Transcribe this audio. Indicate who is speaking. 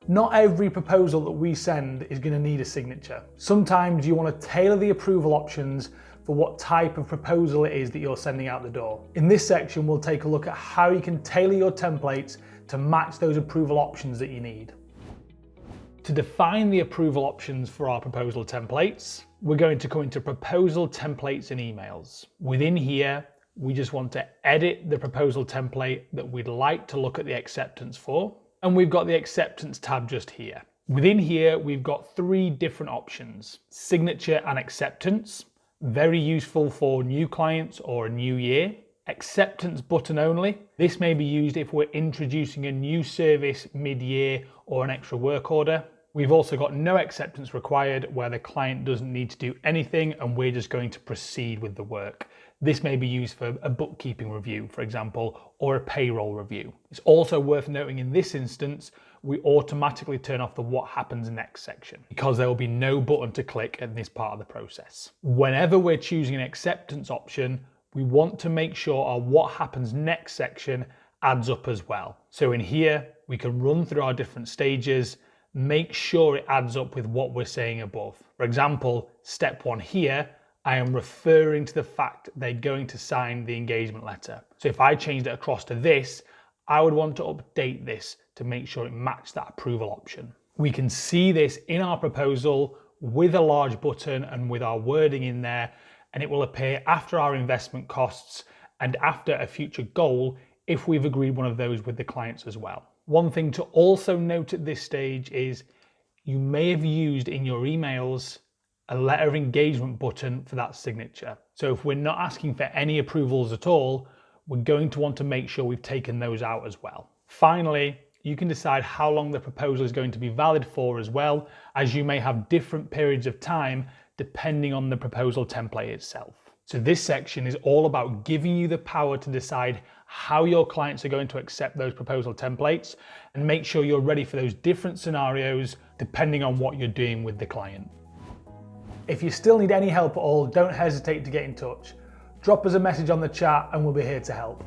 Speaker 1: Not every proposal that we send is going to need a signature. Sometimes you want to tailor the approval options for what type of proposal it is that you're sending out the door. In this section, we'll take a look at how you can tailor your templates to match those approval options that you need. To define the approval options for our proposal templates, we're going to come into proposal templates and emails. Within here, we just want to edit the proposal template that we'd like to look at the acceptance for. And we've got the acceptance tab just here. Within here, we've got three different options: signature and acceptance, very useful for new clients or a new year. Acceptance button only. This may be used if we're introducing a new service mid-year or an extra work order. We've also got no acceptance required, where the client doesn't need to do anything and we're just going to proceed with the work. This may be used for a bookkeeping review, for example, or a payroll review. It's also worth noting in this instance, we automatically turn off the what happens next section because there will be no button to click in this part of the process. Whenever we're choosing an acceptance option, we want to make sure our what happens next section adds up as well. So in here, we can run through our different stages, make sure it adds up with what we're saying above. For example, step 1 here, I am referring to the fact they're going to sign the engagement letter. So if I changed it across to this, I would want to update this to make sure it matched that approval option. We can see this in our proposal with a large button and with our wording in there, and it will appear after our investment costs and after a future goal if we've agreed one of those with the clients as well. One thing to also note at this stage is you may have used in your emails a letter of engagement button for that signature. So if we're not asking for any approvals at all, we're going to want to make sure we've taken those out as well. Finally, you can decide how long the proposal is going to be valid for as well, as you may have different periods of time depending on the proposal template itself. So this section is all about giving you the power to decide how your clients are going to accept those proposal templates and make sure you're ready for those different scenarios depending on what you're doing with the client. If you still need any help at all, don't hesitate to get in touch. Drop us a message on the chat and we'll be here to help.